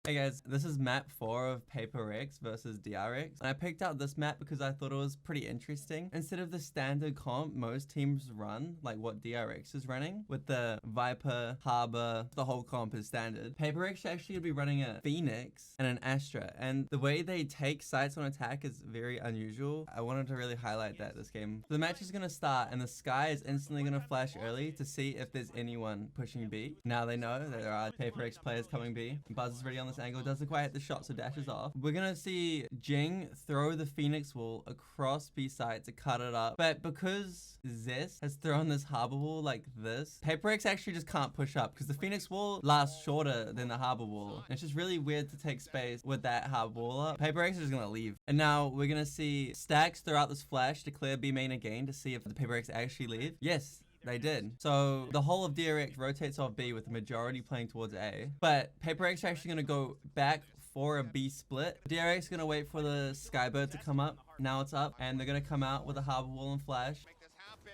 Hey guys, this is map 4 of PRX versus DRX. And I picked out this map because I thought it was pretty interesting. Instead of the standard comp most teams run, like what DRX is running, with the Viper, Harbor, the whole comp is standard. PRX actually would be running a Phoenix and an Astra. And the way they take sites on attack is very unusual. I wanted to really highlight that this game. The match is going to start and the Sky is instantly going to flash early to see if there's anyone pushing B. Now they know that there are PRX players coming B. Buzz is ready on this angle, doesn't quite hit the shot, so dashes off. We're gonna see Jing throw the Phoenix wall across B site to cut it up, but because Zest has thrown this Harbor wall like this, PRX actually just can't push up because the Phoenix wall lasts shorter than the Harbor wall. And it's just really weird to take space with that Harbor wall up. PRX is just gonna leave. And now we're gonna see Stacks throw out this flash to clear B main again to see if the PRX actually leave. Yes, they did. So the whole of DRX rotates off B with the majority playing towards A. But PRX are actually going to go back for a B split. DRX is going to wait for the Skybird to come up. Now it's up. And they're going to come out with a Harbor wall and flash.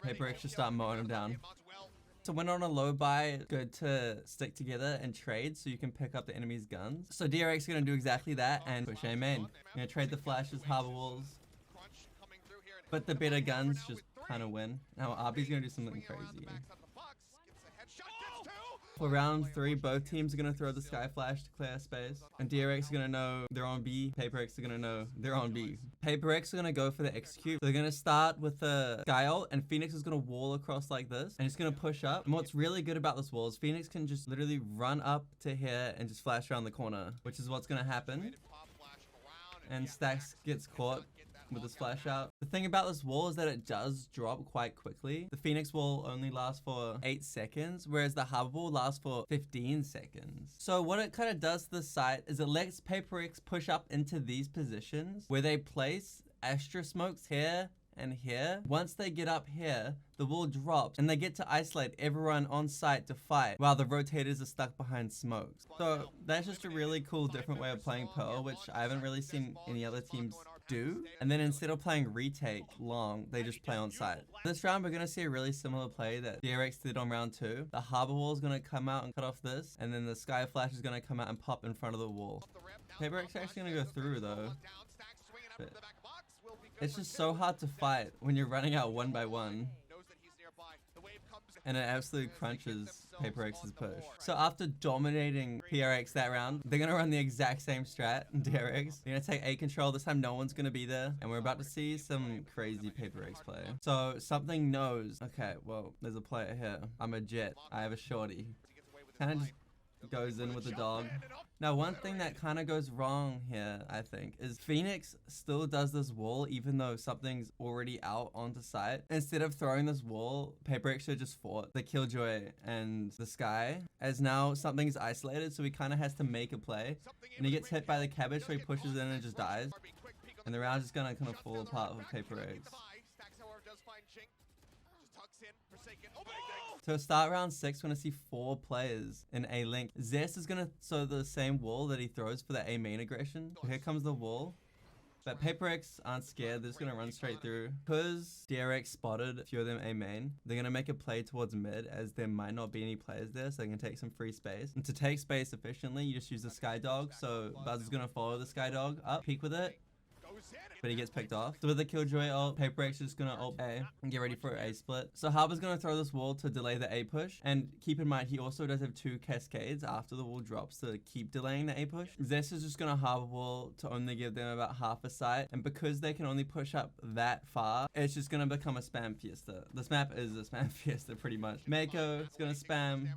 PRX should start mowing them down. So when on a low buy, it's good to stick together and trade so you can pick up the enemy's guns. So DRX is going to do exactly that and push A main. Going to trade the flashes, Harbor walls. But the better guns just kind of win. Now RB's gonna do something crazy. For round 3, both teams are gonna throw the Sky Flash to clear space. And DRX are gonna know they're on B. PRX are gonna know they're on B. PRX are gonna go for the execute. They're gonna start with the Sky ult, and Phoenix is gonna wall across like this. And it's gonna push up. And what's really good about this wall is Phoenix can just literally run up to here and just flash around the corner, which is what's gonna happen. And Stacks gets caught with this flash out. The thing about this wall is that it does drop quite quickly. The Phoenix wall only lasts for 8 seconds, whereas the Harbor wall lasts for 15 seconds. So what it kind of does to the site is it lets PRX push up into these positions where they place Astra smokes here and here. Once they get up here, the wall drops and they get to isolate everyone on site to fight while the rotators are stuck behind smokes. So that's just a really cool different way of playing Pearl, which I haven't really seen any other teams do. And then instead of playing retake long, they just play on site. This round we're gonna see a really similar play that DRX did on round 2. The Harbor wall is gonna come out and cut off this, and then the Sky Flash is gonna come out and pop in front of the wall. PRX are actually gonna go through though. But it's just so hard to fight when you're running out 1 by 1. And it absolutely crunches PRX's push. So after dominating PRX that round, they're going to run the exact same strat in DRX. They're going to take A control. This time no one's going to be there. And we're about to see some crazy PRX play. So something knows, okay, well, there's a player here. I'm a jet. I have a shorty. Kind of just goes in with the dog. Now one thing that kind of goes wrong here, I think, is Phoenix still does this wall even though something's already out onto site. Instead of throwing this wall, PRX should just fought the Killjoy and the Sky, as now something's isolated, so he kind of has to make a play. And he gets hit by the cabbage, so he pushes in and just dies. And the round's just gonna kind of fall apart with PRX. To start round 6, we're gonna see 4 players in A link. Zest is gonna throw the same wall that he throws for the A main aggression. So here comes the wall. But PRX aren't scared, they're just gonna run straight through. Because DRX spotted a few of them A main, they're gonna make a play towards mid as there might not be any players there, so they can take some free space. And to take space efficiently, you just use the Sky Dog. So Buzz is gonna follow the Sky Dog up, peek with it. But he gets picked off. So with the Killjoy ult, PRX is just gonna ult A and get ready for A split. So Harbor's gonna throw this wall to delay the A push. And keep in mind, he also does have 2 cascades after the wall drops to keep delaying the A push. Zest is just gonna Harbor wall to only give them about half a sight. And because they can only push up that far, it's just gonna become a spam fiesta. This map is a spam fiesta pretty much. Mako is gonna spam.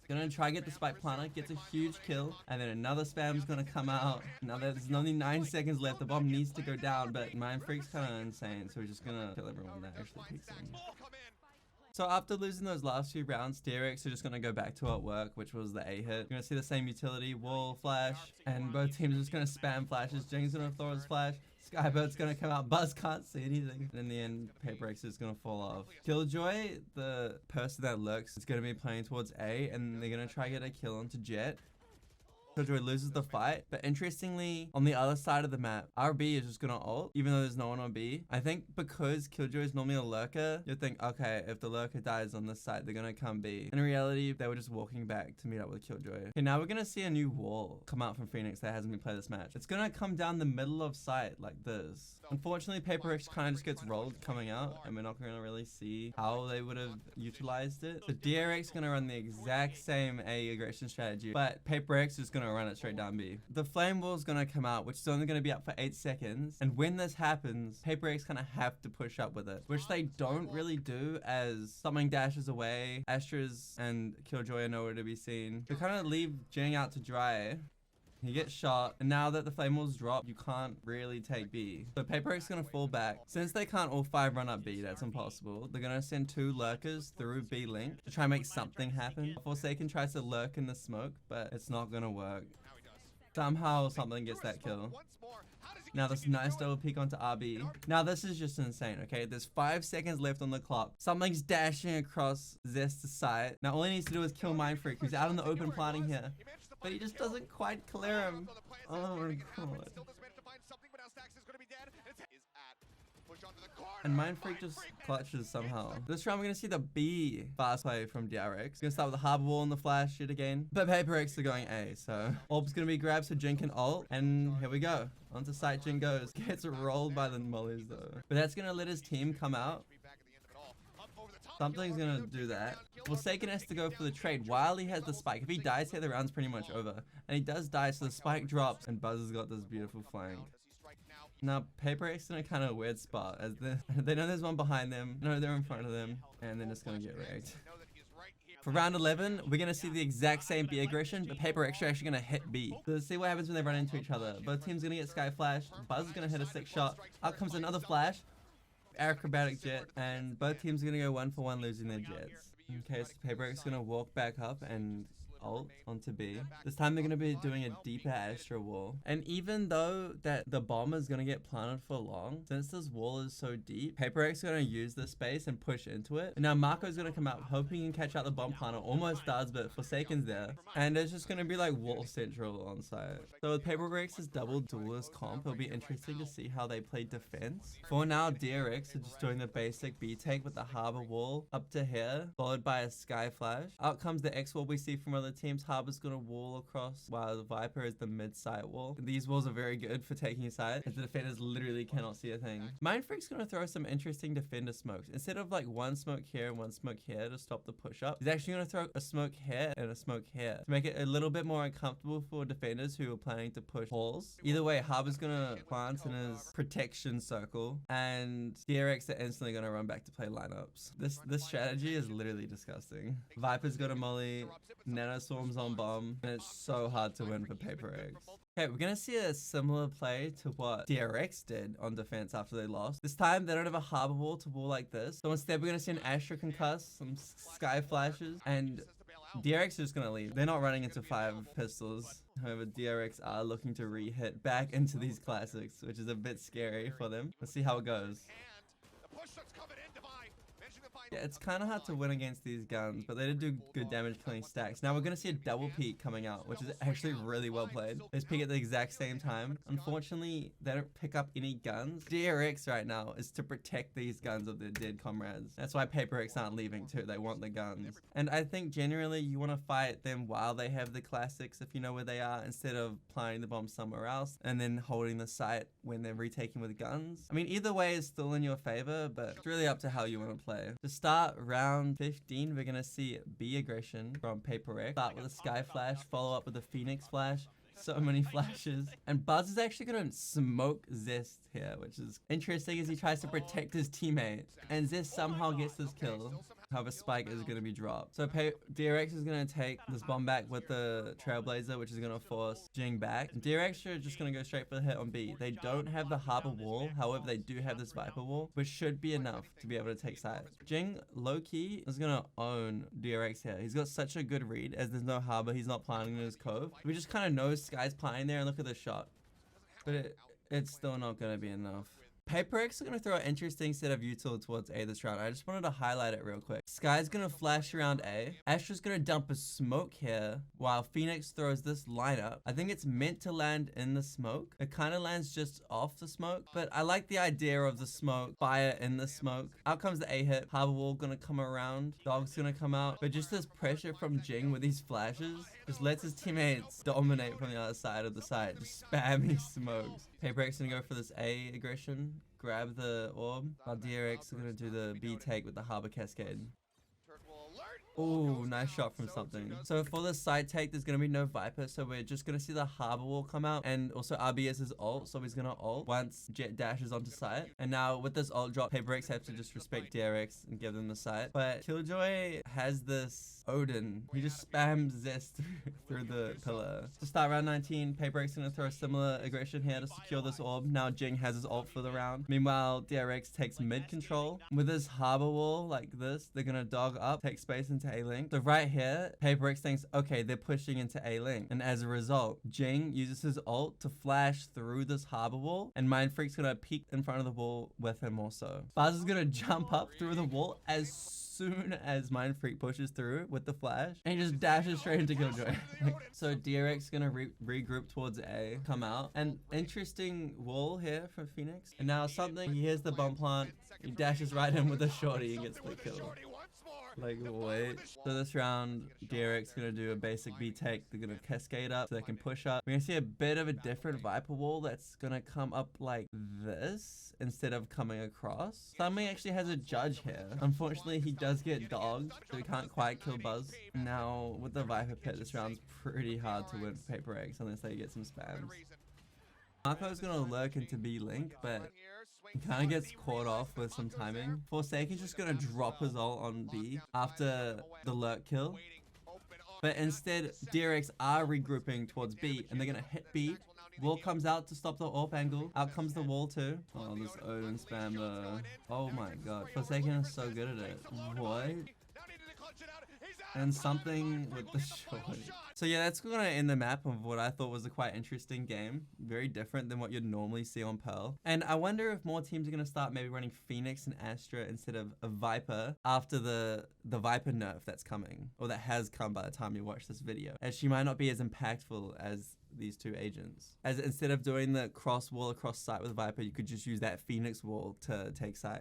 Gonna try get the spike planter, gets a huge kill, and then another spam is gonna come out. Now there's only 9 seconds left, the bomb needs to go down, but Mind Freak's kinda insane, so we're just gonna kill everyone that actually peeks in. So after losing those last few rounds, DRX are just gonna go back to what worked, which was the A hit. You're gonna see the same utility, wall, flash, and both teams are just gonna spam flashes. Jing's gonna throw his flash, Skybird's gonna come out, Buzz can't see anything. And in the end, PRX is gonna fall off. Killjoy, the person that lurks, is gonna be playing towards A, and they're gonna try to get a kill onto Jet. Killjoy loses the fight. But interestingly, on the other side of the map, RB is just gonna ult, even though there's no one on B. I think because Killjoy is normally a lurker, you'd think, okay, if the lurker dies on this side, they're gonna come B. In reality, they were just walking back to meet up with Killjoy. Okay, now we're gonna see a new wall come out from Phoenix that hasn't been played this match. It's gonna come down the middle of site like this. Unfortunately, PRX kind of just gets rolled coming out, and we're not gonna really see how they would have utilized it. So DRX is gonna run the exact same A aggression strategy, but PRX is gonna run it straight down B. The flame wall is gonna come out, which is only gonna be up for 8 seconds, and when this happens, PRX kind of have to push up with it, which they don't really do, as something dashes away. Astras and Killjoy are nowhere to be seen. They kind of leave Jing out to dry. He gets shot, and now that the flame walls drop, you can't really take B. So PRX is gonna fall back. Since they can't all 5 run up B, that's impossible. They're gonna send 2 lurkers through B link to try and make something happen. Forsaken tries to lurk in the smoke, but it's not gonna work. Somehow something gets that kill. Now this nice double peek onto RB. Now this is just insane, okay? There's 5 seconds left on the clock. Something's dashing across Zest's side. Now all he needs to do is kill Mindfreak, who's out in the open planting here. But he just doesn't quite clear him. Oh my god. And Mindfreak just clutches somehow. This round we're gonna see the B fast play from DRX. Gonna start with the harbor wall and the flash shit again. But PRX are going A, so Orb's gonna be grabbed so Jin can ult. And here we go. Onto site Jin goes. Gets rolled by the mollies though. But that's gonna let his team come out. Something's gonna do that. Forsaken has to go for the trade while he has the spike. If he dies here, the round's pretty much over. And he does die, so the spike drops, and Buzz has got this beautiful flank. Now, PRX is in a kind of weird spot, as they know there's one behind them, know they're in front of them, and they're just gonna get wrecked. For round 11, we're gonna see the exact same B aggression, but PRX are actually gonna hit B. So let's see what happens when they run into each other. Both teams gonna get Sky Flash. Buzz is gonna hit a 6 shot. Out comes another flash. Acrobatic jet, and both teams are gonna go 1 for 1, losing their jets. Okay, so PRX is gonna walk back up and ult onto B. This time they're gonna be doing a deeper Astra wall. And even though that the bomb is gonna get planted for long, since this wall is so deep, PRX is gonna use this space and push into it. And now Marco's gonna come out hoping he can catch out the bomb planter. Almost does, but Forsaken's there. And it's just gonna be like wall central on site. So with PRX's double duelist comp, it'll be interesting to see how they play defense. For now, DRX are just doing the basic B take with the harbor wall up to here, followed by a sky flash. Out comes the X wall we see from other teams. Harbor's gonna wall across, while the Viper is the mid-site wall. These walls are very good for taking side, as the defenders literally cannot see a thing. Mindfreak's gonna throw some interesting defender smokes. Instead of like 1 smoke here and 1 smoke here to stop the push-up, he's actually gonna throw a smoke here and a smoke here to make it a little bit more uncomfortable for defenders who are planning to push halls. Either way, Harbor's gonna plant in his protection circle, and DRX are instantly gonna run back to play lineups. This strategy is literally disgusting. Viper's got a molly, Nano swarms on bomb, and it's so hard to win for PRX. Okay, we're gonna see a similar play to what DRX did on defense after they lost. This time, they don't have a harbor wall to wall like this. So instead, we're gonna see an Astra concuss, some sky flashes, and DRX is just gonna leave. They're not running into 5 pistols. However, DRX are looking to re-hit back into these classics, which is a bit scary for them. Let's see how it goes. Yeah, it's kind of hard to win against these guns, but they did do good damage killing stacks. Now we're going to see a double peek coming out, which is actually really well played. They just peek at the exact same time. Unfortunately, they don't pick up any guns. DRX right now is to protect these guns of their dead comrades. That's why PRX aren't leaving too. They want the guns. And I think generally you want to fight them while they have the classics, if you know where they are, instead of planting the bomb somewhere else and then holding the site when they're retaking with guns. I mean, either way is still in your favor, but it's really up to how you want to play. To start round 15, we're going to see B aggression from PRX. Start with a sky flash, follow up with a phoenix flash. So many flashes. And Buzz is actually going to smoke Zest here, which is interesting as he tries to protect his teammate. And Zest somehow gets this kill. However, Spike is going to be dropped. So DRX is going to take this bomb back with the Trailblazer, which is going to force Jing back. DRX are just going to go straight for the hit on B. They don't have the harbor wall. However, they do have this Viper wall, which should be enough to be able to take sides. Jing, low-key, is going to own DRX here. He's got such a good read as there's no harbor. He's not planting in his cove. We just kind of know Sky's planting there, and look at the shot. But it's still not going to be enough. Paper X are going to throw an interesting set of util towards A this round. I just wanted to highlight it real quick. Sky's going to flash around A. Astra's going to dump a smoke here while Phoenix throws this lineup. I think it's meant to land in the smoke. It kind of lands just off the smoke, but I like the idea of the smoke, fire in the smoke. Out comes the A hit. Harbor wall going to come around. Dog's going to come out. But just this pressure from Jing with these flashes just lets his teammates dominate from the other side of the site. Just spamming smokes. Paper X going to go for this A aggression. Grab the orb, while DRX are going to do the B take with the Harbor Cascade. Oh, nice shot from something. So for the side take, there's going to be no Viper, so we're just going to see the Harbor wall come out, and also RBS's ult, so he's going to ult once Jet dashes onto site. And now with this ult drop, Paper X have to just respect DRX and give them the site. But Killjoy has this Odin. He just spams Zest through the pillar. To start round 19, Paper X is going to throw a similar aggression here to secure this orb. Now Jing has his ult for the round. Meanwhile, DRX takes mid control. With his Harbor wall like this, they're going to dog up, take space into A-Link. So right here, Paper X thinks, okay, they're pushing into A-Link. And as a result, Jing uses his ult to flash through this Harbor wall, and Mindfreak's gonna peek in front of the wall with him also. Buzz is gonna jump up through the wall as soon as Mindfreak pushes through with the flash, and he just dashes straight into Killjoy. So DRX gonna regroup towards A, come out. An interesting wall here for Phoenix. And now something, he hears the bomb plant, he dashes right in with a shorty and gets the kill. Like, wait. So this round, DRX gonna do a basic B take. They're gonna cascade up so they can push up. We're gonna see a bit of a different Viper wall that's gonna come up like this instead of coming across. Something actually has a judge here. Unfortunately, he does get dogged, so he can't quite kill Buzz. Now, with the Viper pit, this round's pretty hard to win for Paper X unless they get some spams. Marco's gonna lurk into B-Link, but he kind of gets caught off with some timing. Forsaken's just gonna drop his ult on B after the lurk kill. But instead, DRX are regrouping towards B, and they're gonna hit B. Wall comes out to stop the AWP angle. Out comes the wall too. Oh, this Odin spam. Oh my god. Forsaken is so good at it. What? And something with the shorty. So yeah, that's gonna end the map of what I thought was a quite interesting game. Very different than what you'd normally see on Pearl. And I wonder if more teams are gonna start maybe running Phoenix and Astra instead of a Viper after the Viper nerf that's coming. Or that has come by the time you watch this video. As she might not be as impactful as these two agents. As instead of doing the cross wall across site with Viper, you could just use that Phoenix wall to take site.